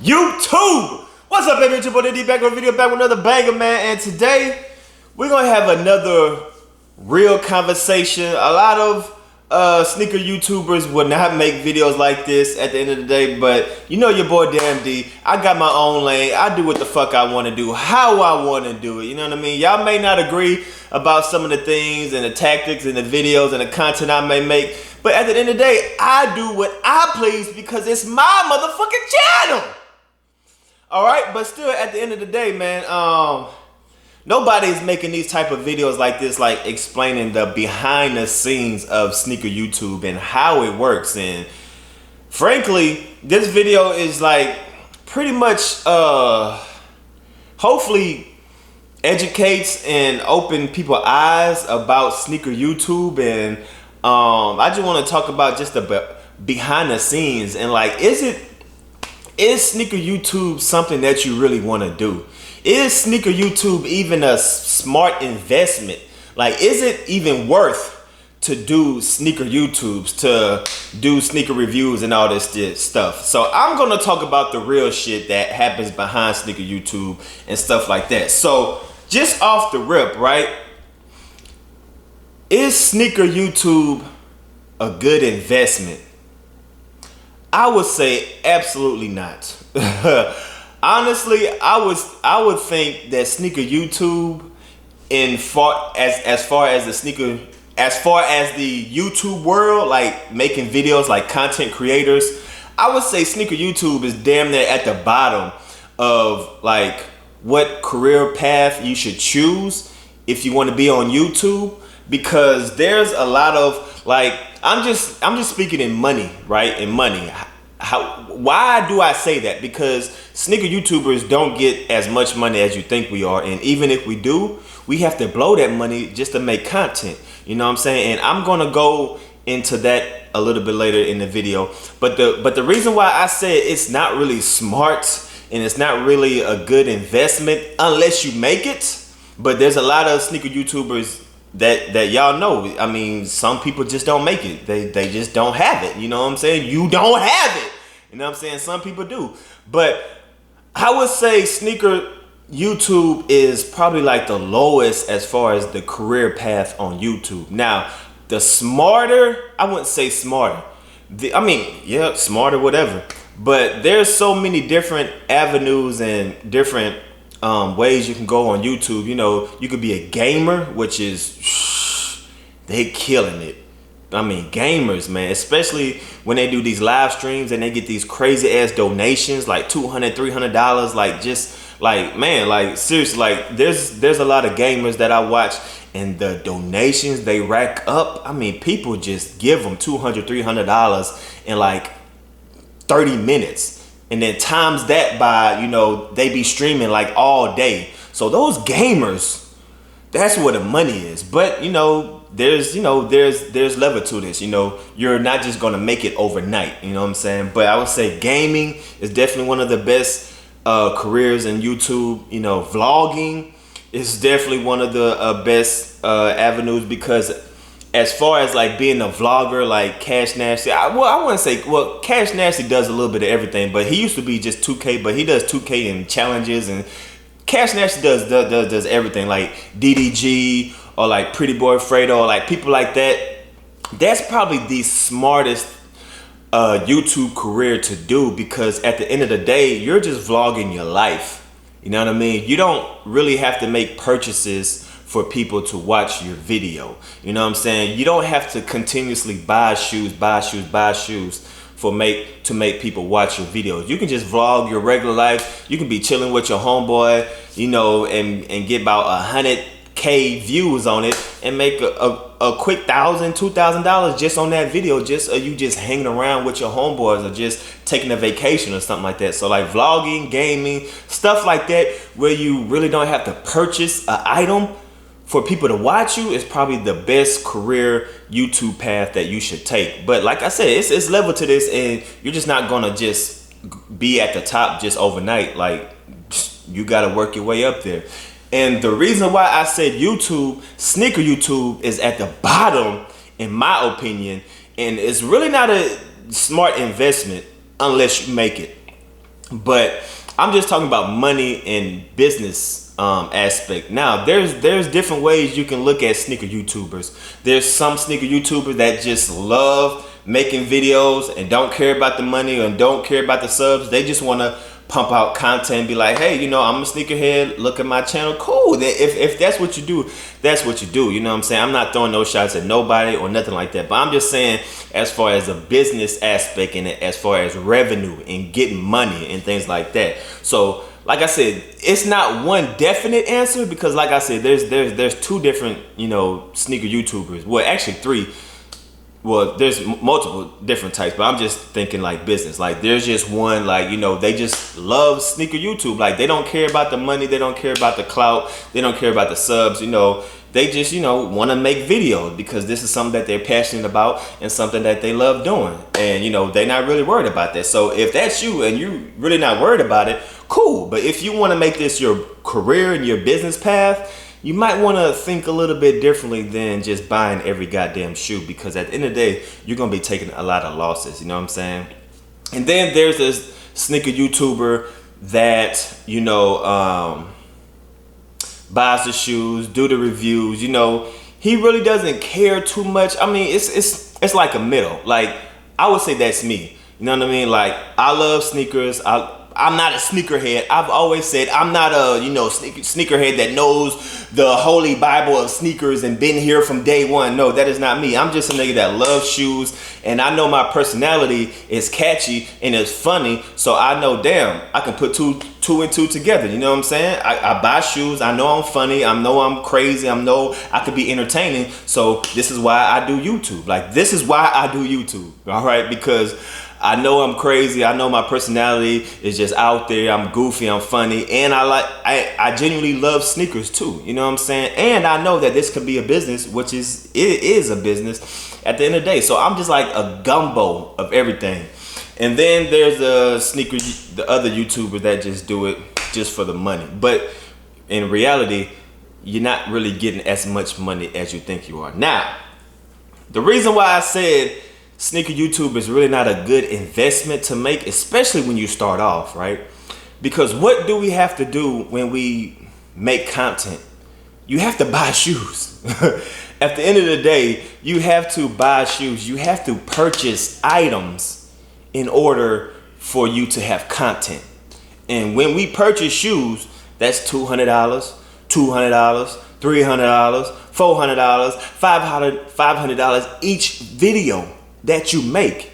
YouTube! What's up, baby? It's your boy D back with a video, back with another banger, man. And today, we're gonna have another real conversation. A lot of sneaker YouTubers would not make videos like this at the end of the day, but you know your boy Damn D. I got my own lane. I do what the fuck I want to do, how I want to do it. You know what I mean? Y'all may not agree about some of the things and the tactics and the videos and the content I may make, but at the end of the day, I do what I please because it's my motherfucking channel. All right, but still, at the end of the day, man, nobody's making these type of videos like this, like explaining the behind the scenes of sneaker YouTube and how it works. And frankly, this video is like pretty much, hopefully educates and open people's eyes about sneaker YouTube. And I just want to talk about just the behind the scenes and like, is sneaker YouTube something that you really want to do? Is sneaker YouTube even a smart investment? Like, is it even worth to do sneaker YouTubes, to do sneaker reviews and all this stuff? So I'm going to talk about the real shit that happens behind sneaker YouTube and stuff like that. So just off the rip, right? Is sneaker YouTube a good investment? I would say absolutely not. Honestly, I would think that sneaker YouTube, as far as the YouTube world, like making videos, like content creators, I would say sneaker YouTube is damn near at the bottom of like what career path you should choose if you want to be on YouTube, because there's a lot of like, I'm just speaking in money, right? In money. Why do I say that? Because sneaker YouTubers don't get as much money as you think we are, and even if we do, we have to blow that money just to make content. You know what I'm saying? And I'm gonna go into that a little bit later in the video. But the reason why I said it's not really smart and it's not really a good investment unless you make it. But there's a lot of sneaker YouTubers that y'all know. I mean, some people just don't make it. They just don't have it. You know what I'm saying? You don't have it. You know what I'm saying? Some people do. But I would say sneaker YouTube is probably like the lowest as far as the career path on YouTube. Now, the smarter, I wouldn't say smarter. Yeah, smarter, whatever. But there's so many different avenues and different ways you can go on YouTube. You know, you could be a gamer, which is, they killing it. I mean, gamers, man, especially when they do these live streams and they get these crazy ass donations, like $200, $300, like just like, man, like seriously, like there's a lot of gamers that I watch and the donations they rack up. I mean, people just give them $200, $300 in like 30 minutes. And then times that by, you know, they be streaming like all day. So those gamers, that's where the money is. But, there's level to this. You're not just going to make it overnight. You know what I'm saying? But I would say gaming is definitely one of the best careers in YouTube. Vlogging is definitely one of the best avenues, because as far as like being a vlogger, like Cash Nasty, I wouldn't say, Cash Nasty does a little bit of everything, but he used to be just 2K, but he does 2K and challenges, and Cash Nasty does everything, like DDG or like Pretty Boy Fredo, or like people like that. That's probably the smartest YouTube career to do, because at the end of the day, you're just vlogging your life. You know what I mean? You don't really have to make purchases for people to watch your video. You know what I'm saying? You don't have to continuously buy shoes to make people watch your videos. You can just vlog your regular life. You can be chilling with your homeboy, and get about 100K views on it and make a quick $1,000, $2,000 just on that video, just you just hanging around with your homeboys or just taking a vacation or something like that. So like vlogging, gaming, stuff like that, where you really don't have to purchase an item for people to watch you, is probably the best career YouTube path that you should take. But like I said, it's level to this, and you're just not gonna just be at the top just overnight. Like, you gotta work your way up there. And the reason why I said sneaker YouTube is at the bottom, in my opinion, and it's really not a smart investment unless you make it. But I'm just talking about money and business aspect. Now, there's different ways you can look at sneaker YouTubers. There's some sneaker YouTubers that just love making videos and don't care about the money and don't care about the subs. They just want to pump out content and be like, hey, I'm a sneakerhead, look at my channel. Cool. If that's what you do, that's what you do. You know what I'm saying? I'm not throwing no shots at nobody or nothing like that. But I'm just saying, as far as a business aspect and as far as revenue and getting money and things like that. So like I said, it's not one definite answer, because like I said, there's two different, sneaker YouTubers. Well, actually three. Well, there's multiple different types, but I'm just thinking like business. Like there's just one, like, they just love sneaker YouTube. Like they don't care about the money. They don't care about the clout. They don't care about the subs. They just, want to make videos because this is something that they're passionate about and something that they love doing. And, they're not really worried about that. So if that's you and you're really not worried about it, cool. But if you want to make this your career and your business path, you might want to think a little bit differently than just buying every goddamn shoe, because at the end of the day, you're going to be taking a lot of losses. You know what I'm saying? And then there's this sneaker YouTuber that, buys the shoes, do the reviews. He really doesn't care too much. I mean, it's like a middle. Like, I would say that's me. You know what I mean? Like, I love sneakers. I'm not a sneakerhead. I've always said I'm not a, sneakerhead that knows the holy Bible of sneakers and been here from day one. No, that is not me. I'm just a nigga that loves shoes, and I know my personality is catchy and it's funny. So I know, damn, I can put two and two together. You know what I'm saying? I buy shoes. I know I'm funny. I know I'm crazy. I know I could be entertaining. So this is why I do YouTube. Like, this is why I do YouTube. All right, because I know I'm crazy. I know my personality is just out there. I'm goofy. I'm funny. And I genuinely love sneakers too. You know what I'm saying? And I know that this could be a business, it is a business at the end of the day. So I'm just like a gumbo of everything. And then there's the other YouTubers that just do it just for the money. But in reality, you're not really getting as much money as you think you are. Now, the reason why I said sneaker YouTube is really not a good investment to make, especially when you start off, right? Because what do we have to do when we make content? You have to buy shoes. At the end of the day, you have to buy shoes. You have to purchase items in order for you to have content. And when we purchase shoes, that's $200, $200, $300, $400, $500 each video that you make.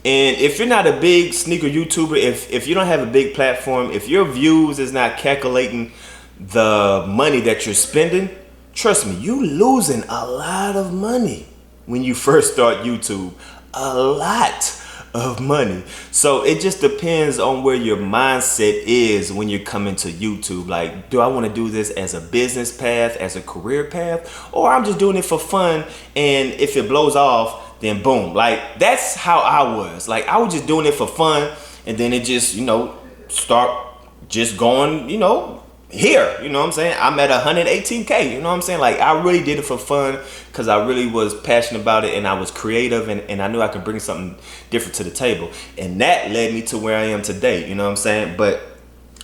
And if you're not a big sneaker YouTuber, if you don't have a big platform, if your views is not calculating the money that you're spending, trust me, you losing a lot of money when you first start YouTube. A lot of money. So it just depends on where your mindset is when you're coming to YouTube. Like, do I want to do this as a business path, as a career path, or I'm just doing it for fun, and if it blows off, then boom. Like, that's how I was. Like, I was just doing it for fun, and then it just, start just going, here. You know what I'm saying? I'm at 118K. You know what I'm saying? Like, I really did it for fun because I really was passionate about it, and I was creative, and I knew I could bring something different to the table. And that led me to where I am today. You know what I'm saying? But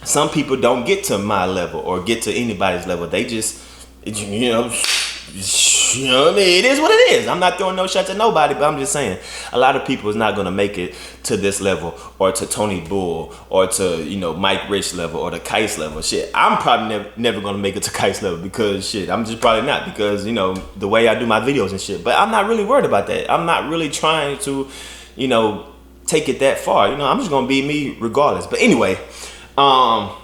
some people don't get to my level or get to anybody's level. They just, you know what I mean? It is what it is. I'm not throwing no shots at nobody, but I'm just saying a lot of people is not going to make it to this level, or to Tony Bull, or to, Mike Rich level, or the Kais level. Shit, I'm probably never going to make it to Kais level, because shit, I'm just probably not, because, the way I do my videos and shit. But I'm not really worried about that. I'm not really trying to, take it that far. I'm just going to be me regardless. But anyway, what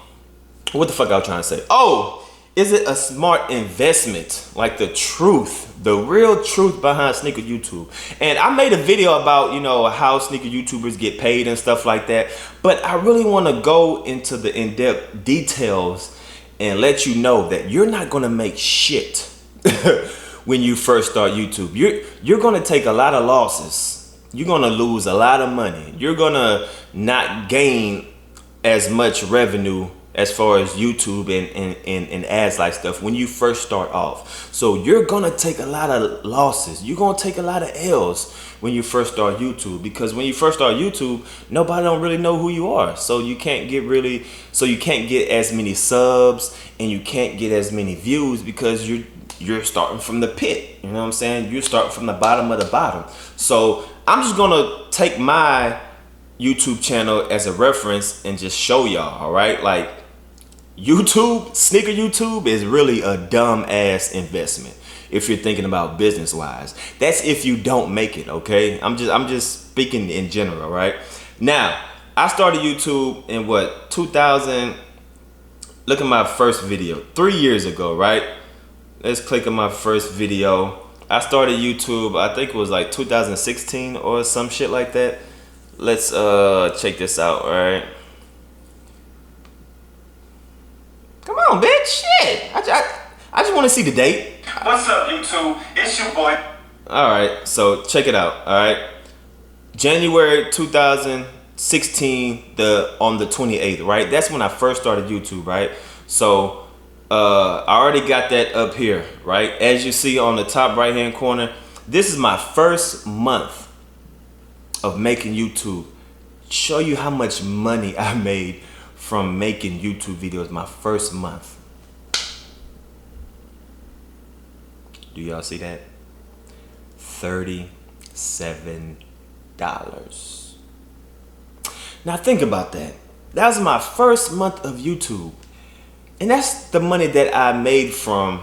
the fuck I was trying to say? Oh, is it a smart investment? Like, the truth, the real truth behind sneaker YouTube. And I made a video about, how sneaker YouTubers get paid and stuff like that. But I really want to go into the in-depth details and let you know that you're not going to make shit when you first start YouTube. You're going to take a lot of losses. You're going to lose a lot of money. You're going to not gain as much revenue as far as YouTube and ads like stuff when you first start off. So you're gonna take a lot of losses. You're gonna take a lot of L's when you first start YouTube, because when you first start YouTube, nobody don't really know who you are. So you can't get as many subs and you can't get as many views because you're starting from the pit. You know what I'm saying? You're starting from the bottom of the bottom. So I'm just gonna take my YouTube channel as a reference and just show y'all, all right? Like, YouTube, sneaker YouTube is really a dumb ass investment if you're thinking about business wise. That's if you don't make it, okay? I'm just speaking in general, right? Now, I started YouTube in what, 2000, look at my first video, 3 years ago, right? Let's click on my first video. I started YouTube, I think it was like 2016 or some shit like that. Let's check this out, all right? Come on, bitch, shit. I just want to see the date. What's up, YouTube? It's your boy. All right, so check it out, all right? January 2016, on the 28th, right? That's when I first started YouTube, right? So I already got that up here, right? As you see on the top right-hand corner, this is my first month of making YouTube. Show you how much money I made from making YouTube videos my first month. Do y'all see that? $37. Now think about that. That was my first month of YouTube. And that's the money that I made from,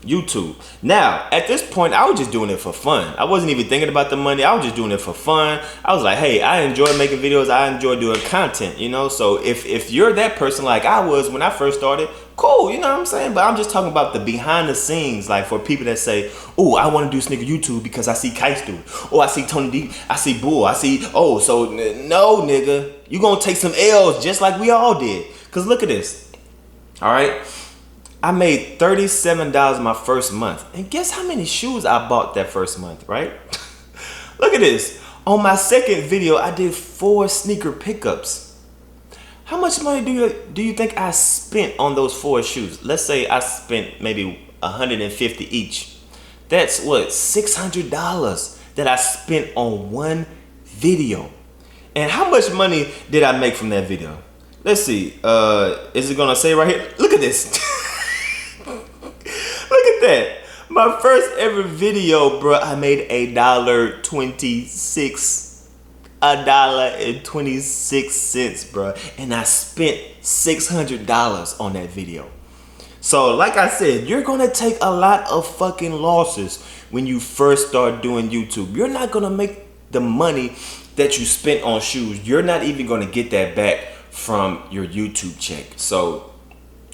YouTube. Now, at this point, I was just doing it for fun. I wasn't even thinking about the money. I was just doing it for fun. I was like, hey, I enjoy making videos. I enjoy doing content, So if you're that person like I was when I first started, cool, you know what I'm saying? But I'm just talking about the behind the scenes, like for people that say, oh, I want to do sneaker YouTube because I see Kites do it. Oh, I see Tony D, I see Bull, no, nigga. You gonna take some L's just like we all did. Because look at this, all right? I made $37 my first month. And guess how many shoes I bought that first month, right? Look at this. On my second video, I did 4 sneaker pickups. How much money do you think I spent on those 4 shoes? Let's say I spent maybe $150 each. That's what, $600 that I spent on one video. And how much money did I make from that video? Let's see. Is it gonna say right here? Look at this. Look at that. My first ever video, bro, I made $1.26. $1.26, bro. And I spent $600 on that video. So, like I said, you're gonna take a lot of fucking losses when you first start doing YouTube. You're not gonna make the money that you spent on shoes. You're not even gonna get that back from your YouTube check. So,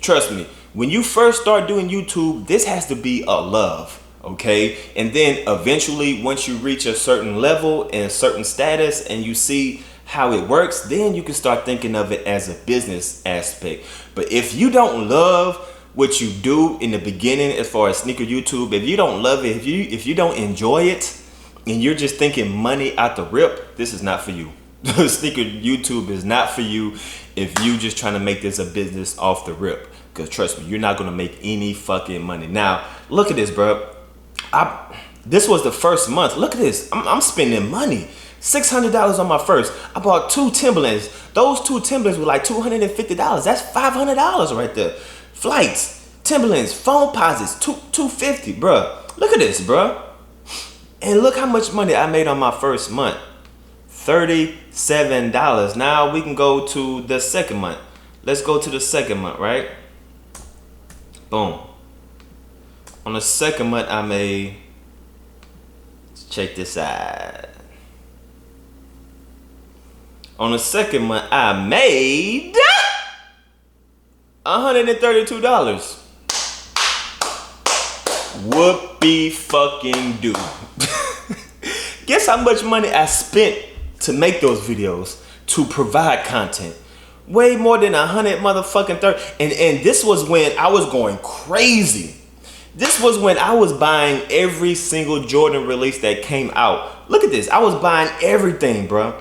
trust me. When you first start doing YouTube, this has to be a love, okay? And then eventually, once you reach a certain level and a certain status and you see how it works, then you can start thinking of it as a business aspect. But if you don't love what you do in the beginning as far as sneaker YouTube, if you don't love it, if you don't enjoy it, and you're just thinking money out the rip, this is not for you. Sneaker YouTube is not for you if you just trying to make this a business off the rip. Because trust me, you're not going to make any fucking money. Now, look at this, bro. This was the first month. Look at this. I'm spending money. $600 on my first. I bought 2 Timberlands. Those 2 Timberlands were like $250. That's $500 right there. Flights, Timberlands, phone posits, $250, bro. Look at this, bro. And look how much money I made on my first month. $37. Now we can go to the second month. Let's go to the second month, right? Boom. On the second month, I made, check this out. On the second month, I made $132. Whoopie fucking do. Guess how much money I spent to make those videos, to provide content? Way more than 100 motherfucking 30. And this was when I was going crazy. This was when I was buying every single Jordan release that came out. Look at this. I was buying everything, bro.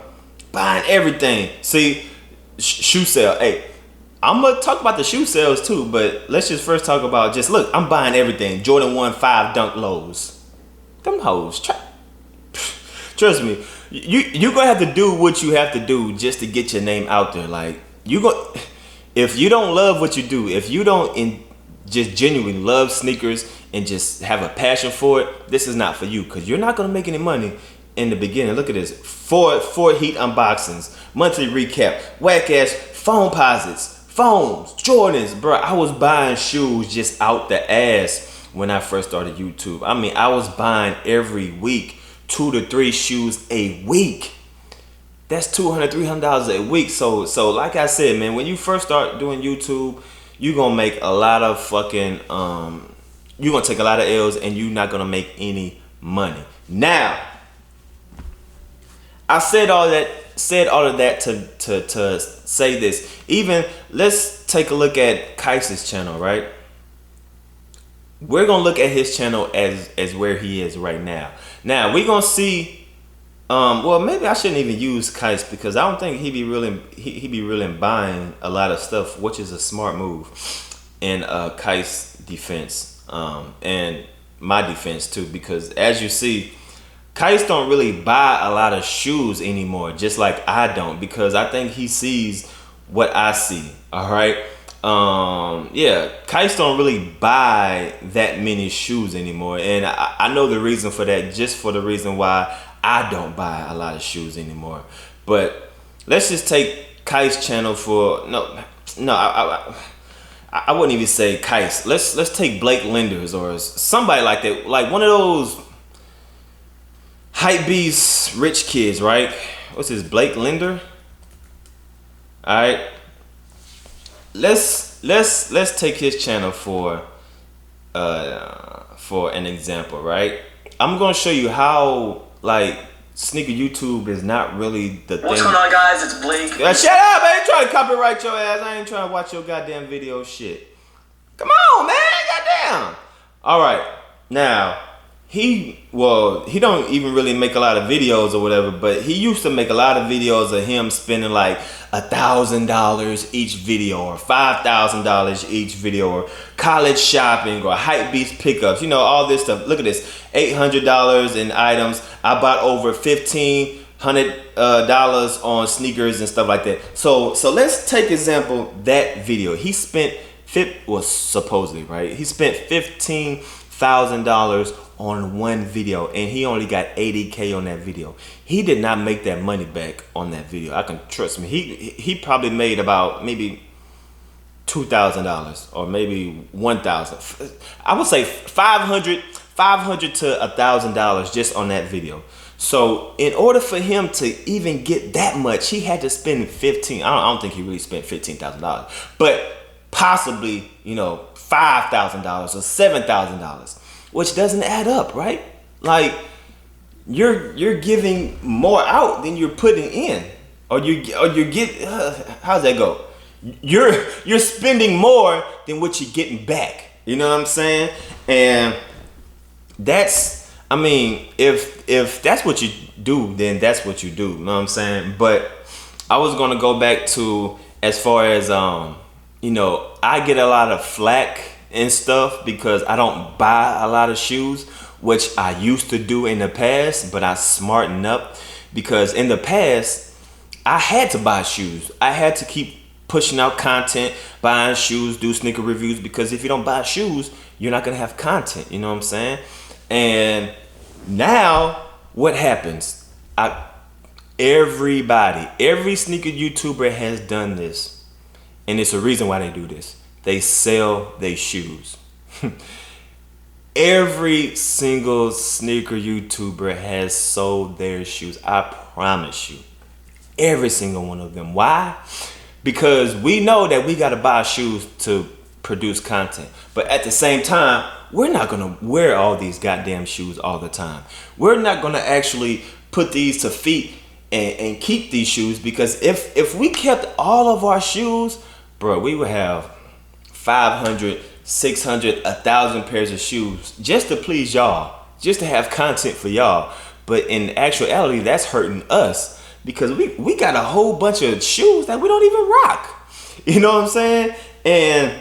Buying everything. See, shoe sale. Hey, I'm gonna talk about the shoe sales too, but let's just first talk about just look. I'm buying everything. Jordan 1 5 Dunk Lows. Them hoes. Trust me, you gonna have to do what you have to do just to get your name out there. Like if you don't love what you do, if you don't just genuinely love sneakers and just have a passion for it, this is not for you because you're not gonna make any money in the beginning. Look at this: four Heat unboxings, monthly recap, whack ass phone posits, phones, Jordans, bro. I was buying shoes just out the ass when I first started YouTube. I mean, I was buying every week 2 to 3 shoes a week. That's $200, $300 a week. So like I said, man, when you first start doing YouTube, you're gonna make a lot of fucking you're gonna take a lot of L's and you're not gonna make any money. Now, I said all of that to say this. Even let's take a look at Kais's channel, right? We're gonna look at his channel as where he is right now. Now we're gonna see. Well, maybe I shouldn't even use Kais because I don't think he be really buying a lot of stuff, which is a smart move in Kais' defense and my defense too. Because as you see, Kais don't really buy a lot of shoes anymore, just like I don't, because I think he sees what I see. All right. Yeah, Kais don't really buy that many shoes anymore, and I know the reason for that, just for the reason why I don't buy a lot of shoes anymore. But let's just take Kais' channel for I wouldn't even say Kais. Let's take Blake Lenders or somebody like that, like one of those hype beast rich kids, right? What's his, Blake Lender? All right. Let's take his channel for an example, right? I'm gonna show you how like sneaker YouTube is not really the thing. What's going on, guys? It's Blake. Shut up! I ain't trying to copyright your ass. I ain't trying to watch your goddamn video shit. Come on, man. Goddamn. All right. Now he don't even really make a lot of videos or whatever, but he used to make a lot of videos of him spending like $1,000 each video or $5,000 each video or college shopping or hype beast pickups, all this stuff. Look at this, $800 in items. I bought over $1,500 on sneakers and stuff like that. So let's take example that video. He spent supposedly, right? He spent $15,000 on one video and he only got 80K on that video. He did not make that money back on that video. I can trust me. He probably made about maybe $2,000 or maybe $1,000. I would say $500 to $1,000 just on that video. So in order for him to even get that much, he had to spend I don't think he really spent $15,000, but possibly $5,000 or $7,000. Which doesn't add up, right? Like you're giving more out than you're putting in, or you get. How's that go? You're spending more than what you're getting back. You know what I'm saying? And that's, I mean, if that's what you do, then that's what you do. You know what I'm saying? But I was gonna go back to as far as I get a lot of flack and stuff because I don't buy a lot of shoes, which I used to do in the past, but I smartened up because in the past I had to buy shoes. I had to keep pushing out content, buying shoes, do sneaker reviews, because if you don't buy shoes, you're not gonna have content, you know what I'm saying? And now what happens? Every sneaker YouTuber has done this, and it's a reason why they do this. They sell their shoes. Every single sneaker YouTuber has sold their shoes. I promise you. Every single one of them. Why? Because we know that we got to buy shoes to produce content. But at the same time, we're not going to wear all these goddamn shoes all the time. We're not going to actually put these to feet and keep these shoes, because if we kept all of our shoes, bro, we would have 500, 600, 1,000 pairs of shoes just to please y'all, just to have content for y'all. But in actuality, that's hurting us because we got a whole bunch of shoes that we don't even rock. You know what I'm saying? And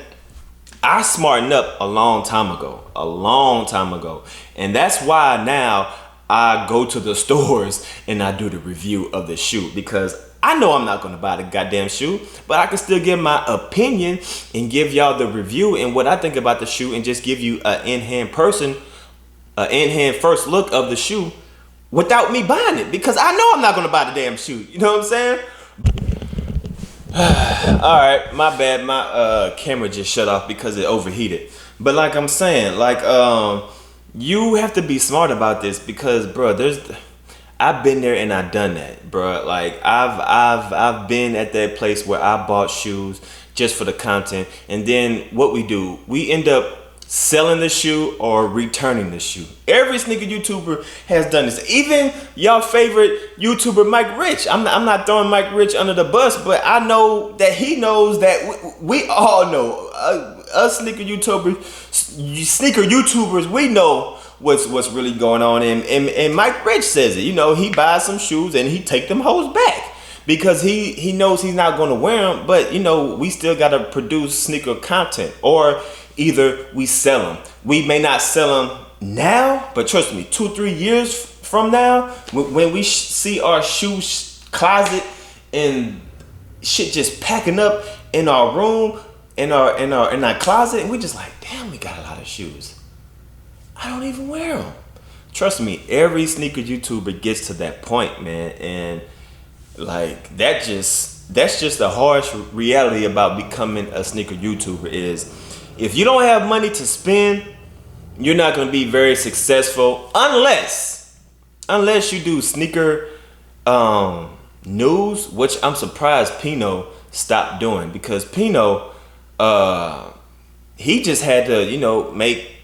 I smartened up a long time ago. And that's why now I go to the stores and I do the review of the shoe, because I know I'm not going to buy the goddamn shoe, but I can still give my opinion and give y'all the review and what I think about the shoe, and just give you an in-hand first look of the shoe without me buying it, because I know I'm not going to buy the damn shoe. You know what I'm saying? All right, my bad. My camera just shut off because it overheated. But like I'm saying, like you have to be smart about this, because, bro, I've been there and I've done that, bro. Like I've been at that place where I bought shoes just for the content, and then what we end up selling the shoe or returning the shoe. Every sneaker YouTuber has done this. Even y'all favorite YouTuber Mike Rich. I'm not throwing Mike Rich under the bus, but I know that he knows that we all know. Us sneaker YouTubers, we know what's really going on. And Mike Rich says it. You know, he buys some shoes and he take them hoes back, because he knows he's not going to wear them. But, you know, we still got to produce sneaker content, or either we sell them. We may not sell them now, but trust me, 2-3 years from now, when we see our shoe closet and shit just packing up in our room, in our closet, and we just like, damn, we got a lot of shoes. I don't even wear them. Trust me, every sneaker YouTuber gets to that point, man, and like that's just the harsh reality about becoming a sneaker YouTuber is, if you don't have money to spend, you're not going to be very successful unless you do sneaker news, which I'm surprised Pino stopped doing, because Pino he just had to, you know, make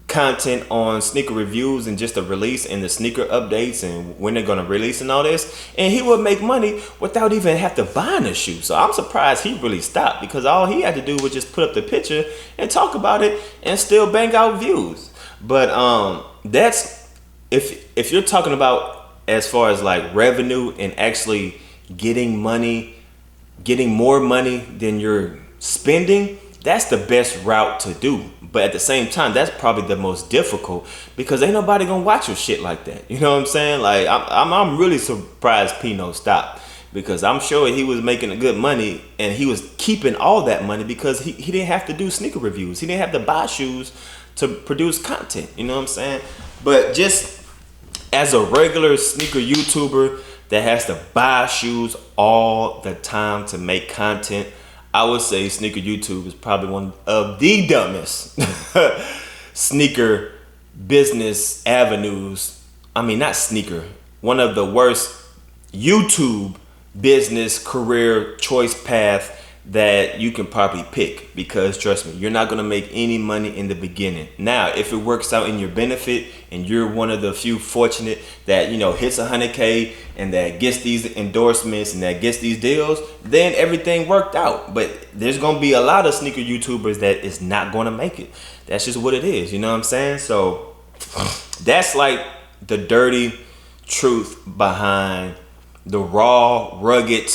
content on sneaker reviews and just the release and the sneaker updates and when they're going to release and all this, and he would make money without even have to buy a shoe. So I'm surprised he really stopped, because all he had to do was just put up the picture and talk about it and still bang out views. But that's if you're talking about as far as like revenue and actually getting more money than you're spending, that's the best route to do. But at the same time, that's probably the most difficult, because ain't nobody gonna watch your shit like that. You know what I'm saying? Like I'm really surprised Pino stopped, because I'm sure he was making a good money and he was keeping all that money, because he didn't have to do sneaker reviews. He didn't have to buy shoes to produce content. You know what I'm saying? But just as a regular sneaker YouTuber that has to buy shoes all the time to make content, I would say sneaker YouTube is probably one of the dumbest sneaker business avenues. I mean, not sneaker. One of the worst YouTube business career choice path that you can probably pick, because trust me, you're not going to make any money in the beginning. Now, if it works out in your benefit and you're one of the few fortunate that, you know, hits 100K and that gets these endorsements and that gets these deals, then everything worked out. But there's going to be a lot of sneaker YouTubers that is not going to make it. That's just what it is. You know what I'm saying? So that's like the dirty truth behind the raw, rugged,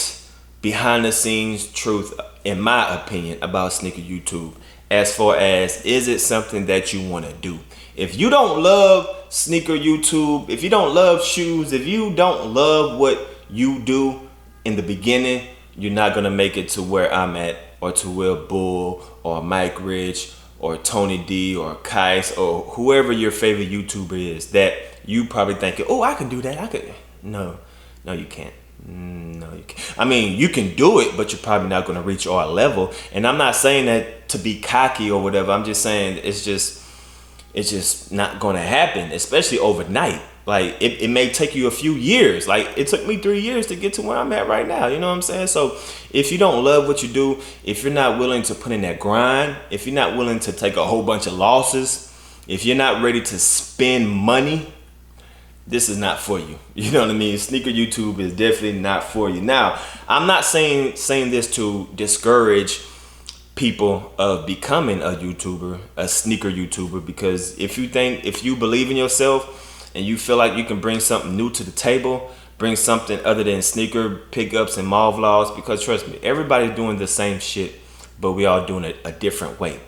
behind the scenes truth, in my opinion, about sneaker YouTube, as far as, is it something that you want to do? If you don't love sneaker YouTube, if you don't love shoes, if you don't love what you do in the beginning, you're not going to make it to where I'm at, or to where Bull or Mike Rich or Tony D or Kais or whoever your favorite YouTuber is, that you probably thinking, oh, I can do that. No, you can't. No, you can't. I mean, you can do it, but you're probably not going to reach our level. And I'm not saying that to be cocky or whatever. I'm just saying it's just not going to happen, especially overnight. Like it may take you a few years. Like it took me 3 years to get to where I'm at right now. You know what I'm saying? So if you don't love what you do, if you're not willing to put in that grind, if you're not willing to take a whole bunch of losses, if you're not ready to spend money, this is not for you. You know what I mean? Sneaker YouTube is definitely not for you. Now, I'm not saying this to discourage people of becoming a YouTuber, a sneaker YouTuber, because if you believe in yourself and you feel like you can bring something new to the table, bring something other than sneaker pickups and mall vlogs, because trust me, everybody's doing the same shit, but we all doing it a different way.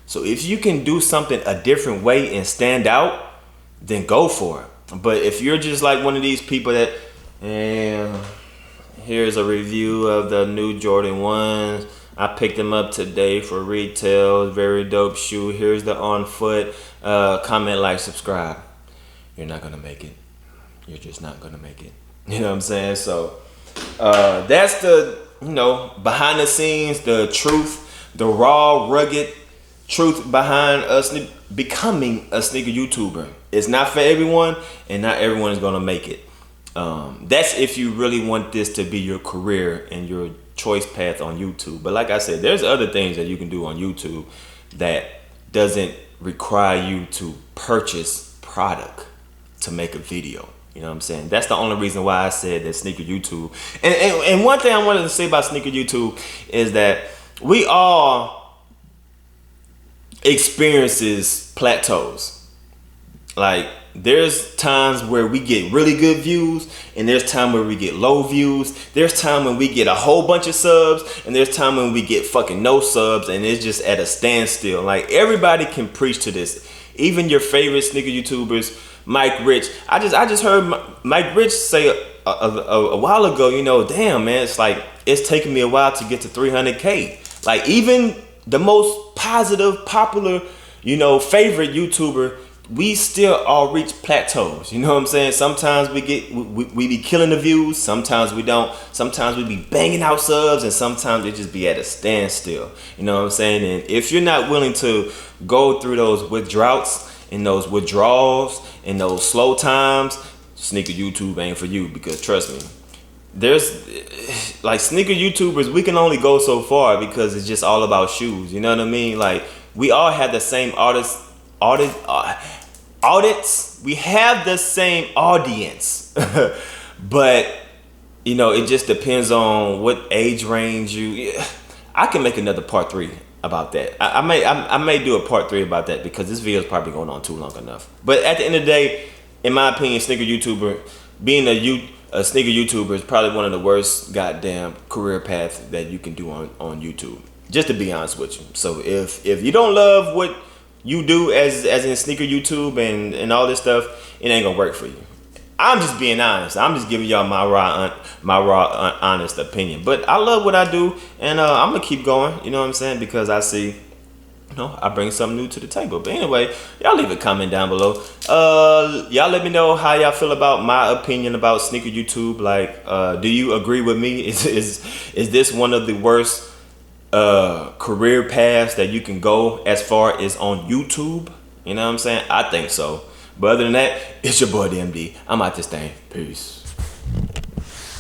So if you can do something a different way and stand out, then go for it. But if you're just like one of these people that, and here's a review of the new Jordan 1s. I picked them up today for retail. Very dope shoe. Here's the on foot. Comment, like, subscribe. You're not gonna make it. You're just not gonna make it. You know what I'm saying? So that's the, behind the scenes, the truth, the raw, rugged truth behind us becoming a sneaker YouTuber. It's not for everyone, and not everyone is gonna make it. That's if you really want this to be your career and your choice path on YouTube. But like I said, there's other things that you can do on YouTube that doesn't require you to purchase product to make a video. You know what I'm saying? That's the only reason why I said that sneaker YouTube. And one thing I wanted to say about sneaker YouTube is that we all experiences plateaus. Like, there's times where we get really good views, and there's time where we get low views. There's time when we get a whole bunch of subs, and there's time when we get fucking no subs, and it's just at a standstill. Like, everybody can preach to this. Even your favorite sneaker YouTubers, Mike Rich. I just heard Mike Rich say a while ago, damn, man, it's like, it's taking me a while to get to 300K. Like, even the most positive, popular, favorite YouTuber, we still all reach plateaus. You know what I'm saying? Sometimes we be killing the views, sometimes we don't. Sometimes we be banging out subs, and sometimes it just be at a standstill. You know what I'm saying? And if you're not willing to go through those withdrawals and those withdrawals and those slow times, sneaker YouTube ain't for you. Because trust me, there's like sneaker YouTubers, we can only go so far because it's just all about shoes. You know what I mean? Like, we all have the same audits. We have the same audience, but it just depends on what age range I can make another part 3 about that. I may do a part 3 about that, because this video is probably going on too long enough. But at the end of the day, in my opinion, being a sneaker YouTuber is probably one of the worst goddamn career paths that you can do on YouTube. Just to be honest with you. So if you don't love what you do as in sneaker YouTube and all this stuff, it ain't gonna work for you. I'm just being honest. I'm just giving y'all my raw, honest opinion. But I love what I do, and I'm gonna keep going. You know what I'm saying? Because I see, I bring something new to the table. But anyway, y'all leave a comment down below. Y'all let me know how y'all feel about my opinion about sneaker YouTube. Like, do you agree with me? Is this one of the worst career paths that you can go as far as on YouTube? You know what I'm saying? I think so. But other than that, it's your boy DMD. I'm out this thing. Peace.